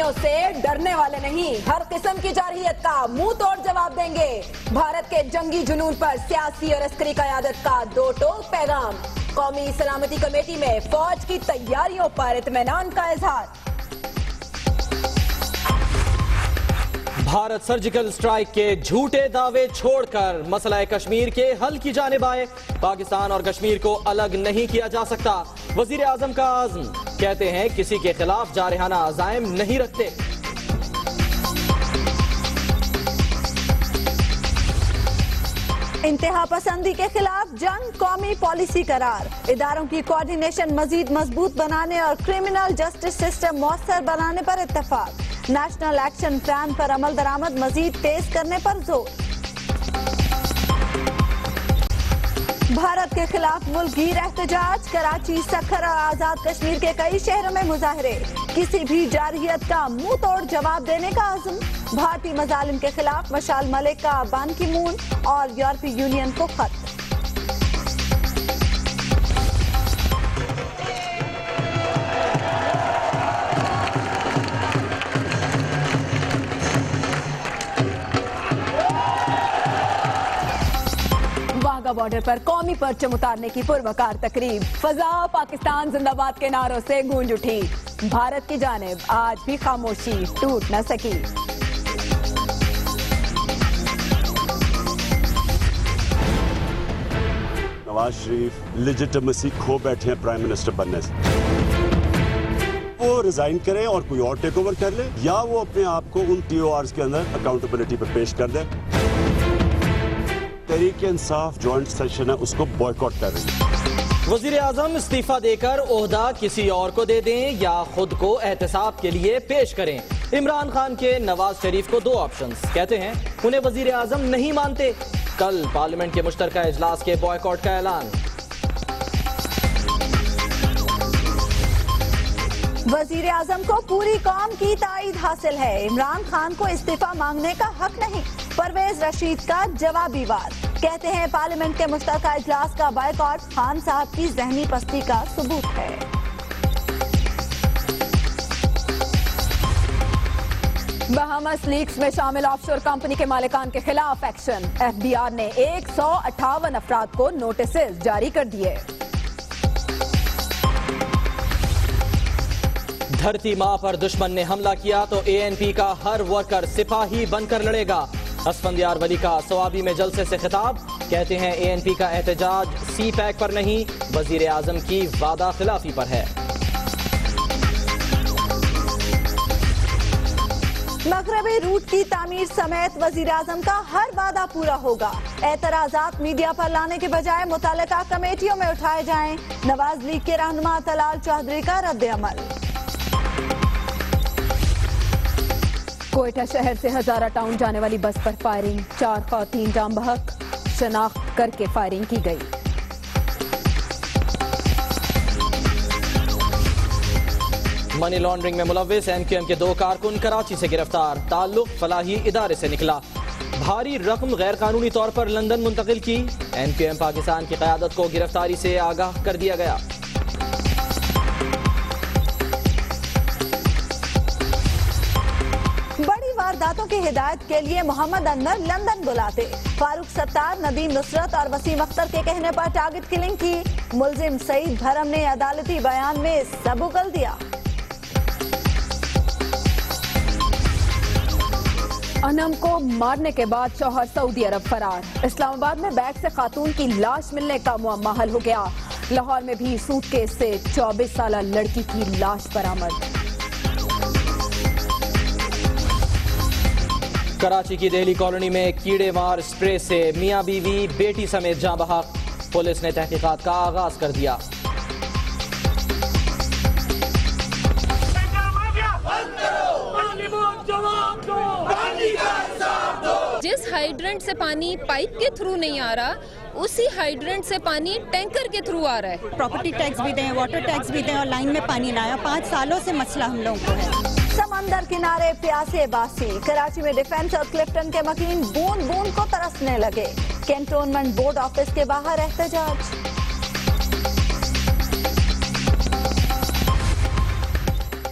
جرمنیوں سے ڈرنے والے نہیں، ہر قسم کی جارحیت کا منہ توڑ جواب دیں گے۔ بھارت کے جنگی جنون پر سیاسی اور عسکری قیادت کا دو ٹوک پیغام۔ قومی سلامتی کمیٹی میں فوج کی تیاریوں پر اطمینان کا اظہار۔ بھارت سرجیکل سٹرائیک کے جھوٹے دعوے چھوڑ کر مسئلہ کشمیر کے حل کی جانب آئے۔ پاکستان اور کشمیر کو الگ نہیں کیا جا سکتا، وزیر اعظم کا عزم۔ کہتے ہیں کسی کے خلاف جارحانہ عزائم نہیں رکھتے۔ انتہا پسندی کے خلاف جنگ قومی پالیسی قرار۔ اداروں کی کوارڈینیشن مزید مضبوط بنانے اور کرمنل جسٹس سسٹم مؤثر بنانے پر اتفاق۔ نیشنل ایکشن پلان پر عمل درآمد مزید تیز کرنے پر زور۔ بھارت کے خلاف ملک گیر احتجاج، کراچی، سکھر اور آزاد کشمیر کے کئی شہروں میں مظاہرے۔ کسی بھی جارحیت کا منہ توڑ جواب دینے کا عزم۔ بھارتی مظالم کے خلاف مشال ملک کا بان کی مون اور یورپی یونین کو خط۔ واہگہ بارڈر پر قومی پرچم اتارنے کی پروکار تقریب۔ فضا پاکستان زندہ باد کے نعروں سے گونج اٹھی۔ بھارت کی جانب آج بھی خاموشی ٹوٹ نہ سکی۔ نواز شریف لیجیٹمیسی کھو بیٹھے ہیں پرائم منسٹر بننے سے۔ وہ ریزائن کریں اور کوئی اور ٹیک اوور کر لے، یا وہ اپنے آپ کو ان ٹی او آرز کے اندر اکاؤنٹیبلٹی پہ پیش کر دے۔ تحریک انصاف جوائنٹ سیشن ہے، اس کو بوائیکاٹ کر رہی ہے۔ وزیر اعظم استعفیٰ دے کر عہدہ کسی اور کو دے دیں یا خود کو احتساب کے لیے پیش کریں۔ عمران خان کے نواز شریف کو دو آپشنز، کہتے ہیں انہیں وزیر اعظم نہیں مانتے۔ کل پارلیمنٹ کے مشترکہ اجلاس کے بوائیکاٹ کا اعلان۔ وزیر اعظم کو پوری قوم کی تائید حاصل ہے، عمران خان کو استعفیٰ مانگنے کا حق نہیں۔ پرویز رشید کا جوابی وار، کہتے ہیں پارلیمنٹ کے مشترکہ اجلاس کا بائیکاٹ خان صاحب کی ذہنی پستی کا ثبوت ہے۔ بہامس لیکس میں شامل آف شور کمپنی کے مالکان کے خلاف ایکشن۔ ایف بی آر نے 158 افراد کو نوٹسز جاری کر دیے۔ دھرتی ماں پر دشمن نے حملہ کیا تو اے این پی کا ہر ورکر سپاہی بن کر لڑے گا۔ اسفندیار ولی کا سوابی میں جلسے سے خطاب، کہتے ہیں اے این پی کا احتجاج سی پیک پر نہیں، وزیر اعظم کی وعدہ خلافی پر ہے۔ مغربی روٹ کی تعمیر سمیت وزیر اعظم کا ہر وعدہ پورا ہوگا۔ اعتراضات میڈیا پر لانے کے بجائے متعلقہ کمیٹیوں میں اٹھائے جائیں، نواز لیگ کے رہنما طلال چودھری کا رد عمل۔ کوئٹہ شہر سے ہزارہ ٹاؤن جانے والی بس پر فائرنگ، 4 خواتین جام بحق، شناخت کر کے فائرنگ کی گئی۔ منی لانڈرنگ میں ملوث این کیو ایم کے 2 کارکن کراچی سے گرفتار، تعلق فلاحی ادارے سے نکلا۔ بھاری رقم غیر قانونی طور پر لندن منتقل کی، این کیو ایم پاکستان کی قیادت کو گرفتاری سے آگاہ کر دیا گیا۔ بڑی وارداتوں کی ہدایت کے لیے محمد انور لندن بلاتے، فاروق ستار، ندیم نصرت اور وسیم اختر کے کہنے پر ٹارگٹ کلنگ کی، ملزم سعید بھرم نے عدالتی بیان میں سب اگل دیا۔ انم کو مارنے کے بعد شوہر سعودی عرب فرار، اسلام آباد میں بیگ سے خاتون کی لاش ملنے کا معمہ حل ہو گیا۔ لاہور میں بھی سوٹ کیس سے 24 سالہ لڑکی کی لاش برآمد۔ کراچی کی دہلی کالونی میں کیڑے مار اسپرے سے میاں بیوی بیٹی سمیت جاں بحق، پولیس نے تحقیقات کا آغاز کر دیا۔ جس ہائیڈرنٹ سے پانی پائپ کے تھرو نہیں آ رہا، اسی ہائیڈرنٹ سے پانی ٹینکر کے تھرو آ رہا ہے۔ پراپرٹی ٹیکس بھی دیں، واٹر ٹیکس بھی دیں اور لائن میں پانی لایا۔ 5 سالوں سے مسئلہ ہم لوگوں کو ہے۔ سمندر کنارے پیاسے باسی، کراچی میں ڈیفنس اور کلفٹن کے مکین بوند بوند کو ترسنے لگے، کینٹونمنٹ بورڈ آفس کے باہر احتجاج۔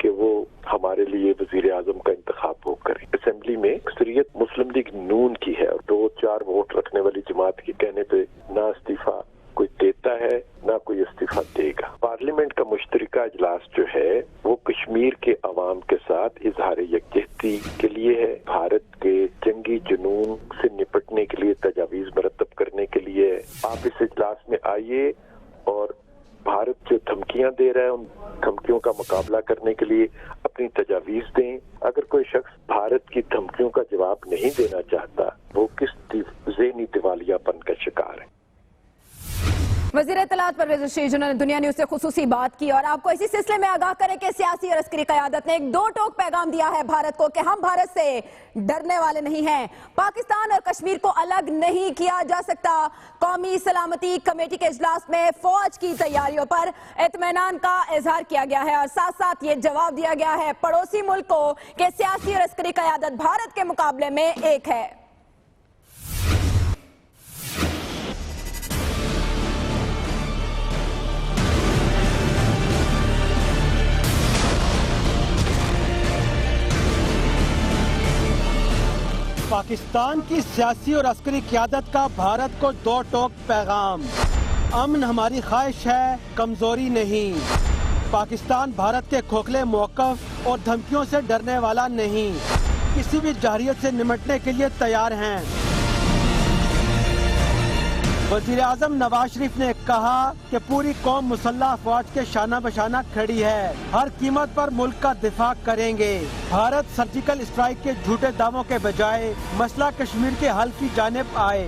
کہ وہ ہمارے لیے وزیر اعظم کا انتخاب وہ کریں. اسمبلی میں اکثریت مسلم لیگ نون کی ہے اور 2-4 ووٹ رکھنے والی جماعت کے کہنے پہ نہ استعفیٰ کوئی دیتا ہے نہ کوئی استعفیٰ دے گا. پارلیمنٹ کا مشترکہ اجلاس جو ہے وہ کشمیر کے عوام کے ساتھ اظہار یکجہتی کے لیے ہے، بھارت کے جنگی جنون سے نپٹنے کے لیے تجاویز مرتب کرنے کے لیے ہے. آپ اس اجلاس میں آئیے اور بھارت جو دھمکیاں دے رہا ہے ان دھمکیوں کا مقابلہ کرنے کے لیے اپنی تجاویز دیں. اگر کوئی شخص بھارت کی دھمکیوں کا جواب نہیں دینا چاہتا وہ کس ذہنی دیوالیہ پن کا شکار ہے. وزیر اطلاعات پرویز رشید جنہوں نے دنیا نیوز سے خصوصی بات کی اور آپ کو اسی سلسلے میں آگاہ کریں کہ سیاسی اور عسکری قیادت نے ایک 2 ٹوک پیغام دیا ہے بھارت کو کہ ہم بھارت سے ڈرنے والے نہیں ہیں. پاکستان اور کشمیر کو الگ نہیں کیا جا سکتا. قومی سلامتی کمیٹی کے اجلاس میں فوج کی تیاریوں پر اطمینان کا اظہار کیا گیا ہے اور ساتھ ساتھ یہ جواب دیا گیا ہے پڑوسی ملک کو کہ سیاسی اور عسکری قیادت بھارت کے مقابلے میں ایک ہے. پاکستان کی سیاسی اور عسکری قیادت کا بھارت کو 2 ٹوک پیغام. امن ہماری خواہش ہے، کمزوری نہیں. پاکستان بھارت کے کھوکھلے موقف اور دھمکیوں سے ڈرنے والا نہیں، کسی بھی جارحیت سے نمٹنے کے لیے تیار ہیں. وزیر اعظم نواز شریف نے کہا کہ پوری قوم مسلح افواج کے شانہ بشانہ کھڑی ہے، ہر قیمت پر ملک کا دفاع کریں گے. بھارت سرجیکل اسٹرائیک کے جھوٹے دعووں کے بجائے مسئلہ کشمیر کے حل کی جانب آئے.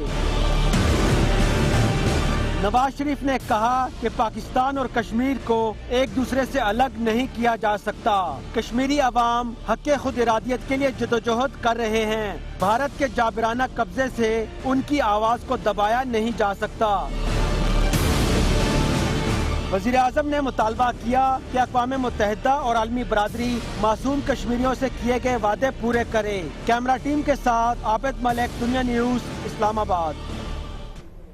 نواز شریف نے کہا کہ پاکستان اور کشمیر کو ایک دوسرے سے الگ نہیں کیا جا سکتا. کشمیری عوام حق خود ارادیت کے لیے جدوجہد کر رہے ہیں. بھارت کے جابرانہ قبضے سے ان کی آواز کو دبایا نہیں جا سکتا. وزیر اعظم نے مطالبہ کیا کہ اقوام متحدہ اور عالمی برادری معصوم کشمیریوں سے کیے گئے وعدے پورے کرے. کیمرہ ٹیم کے ساتھ عابد ملک، دنیا نیوز، اسلام آباد.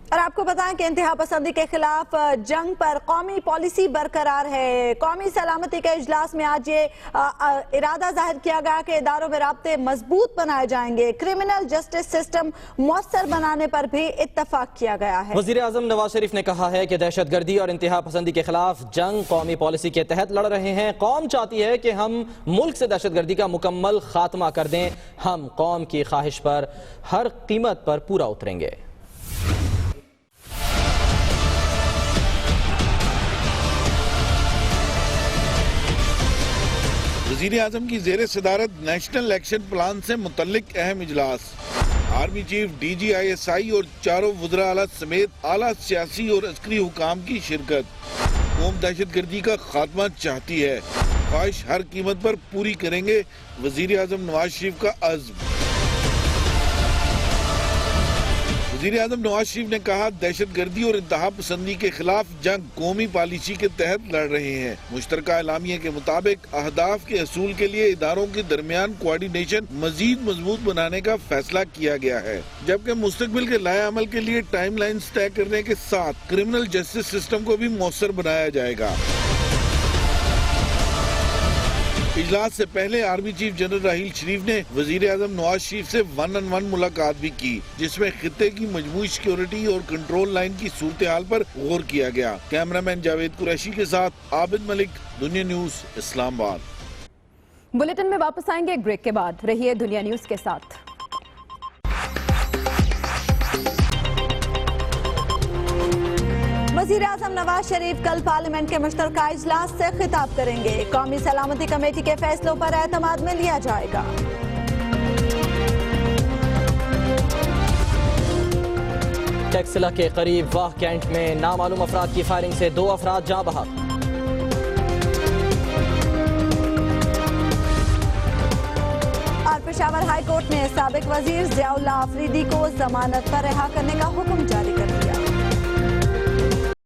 اور آپ کو بتائیں کہ انتہا پسندی کے خلاف جنگ پر قومی پالیسی برقرار ہے. قومی سلامتی کے اجلاس میں آج یہ ارادہ ظاہر کیا گیا کہ اداروں میں رابطے مضبوط بنائے جائیں گے. کرمنل جسٹس سسٹم مؤثر بنانے پر بھی اتفاق کیا گیا ہے. وزیر اعظم نواز شریف نے کہا ہے کہ دہشت گردی اور انتہا پسندی کے خلاف جنگ قومی پالیسی کے تحت لڑ رہے ہیں. قوم چاہتی ہے کہ ہم ملک سے دہشت گردی کا مکمل خاتمہ کر دیں. ہم قوم کی خواہش پر ہر قیمت پر پورا اتریں گے. وزیر اعظم کی زیر صدارت نیشنل ایکشن پلان سے متعلق اہم اجلاس. Army chief, D G I S I اور 4 وزراء اعلیٰ سمیت اعلیٰ سیاسی اور عسکری حکام کی شرکت. قوم دہشت گردی کا خاتمہ چاہتی ہے، خواہش ہر قیمت پر پوری کریں گے، وزیر اعظم نواز شریف کا عزم. وزیر اعظم نواز شریف نے کہا دہشت گردی اور انتہا پسندی کے خلاف جنگ قومی پالیسی کے تحت لڑ رہے ہیں. مشترکہ اعلامیہ کے مطابق اہداف کے حصول کے لیے اداروں کے درمیان کوارڈینیشن مزید مضبوط بنانے کا فیصلہ کیا گیا ہے، جبکہ مستقبل کے لائحہ عمل کے لیے ٹائم لائنز طے کرنے کے ساتھ کرمنل جسٹس سسٹم کو بھی مؤثر بنایا جائے گا. اجلاس سے پہلے army chief general Raheel Sharif نے وزیر اعظم نواز شریف سے 1-on-1 ملاقات بھی کی، جس میں خطے کی مجموعی سیکیورٹی اور کنٹرول لائن کی صورتحال پر غور کیا گیا. کیمرامین جاوید قریشی کے ساتھ عابد ملک، دنیا نیوز، اسلام آباد. بلیٹن میں واپس آئیں گے ایک بریک کے بعد. رہیے دنیا نیوز کے ساتھ. وزیر اعظم نواز شریف کل پارلیمنٹ کے مشترکہ اجلاس سے خطاب کریں گے. قومی سلامتی کمیٹی کے فیصلوں پر اعتماد میں لیا جائے گا. ٹیکسلا کے قریب واہ کینٹ میں نامعلوم افراد کی فائرنگ سے 2 افراد جاں بحق. اور پشاور ہائی کورٹ نے سابق وزیر ضیاء اللہ آفریدی کو ضمانت پر رہا کرنے کا حکم جاری کر دیا.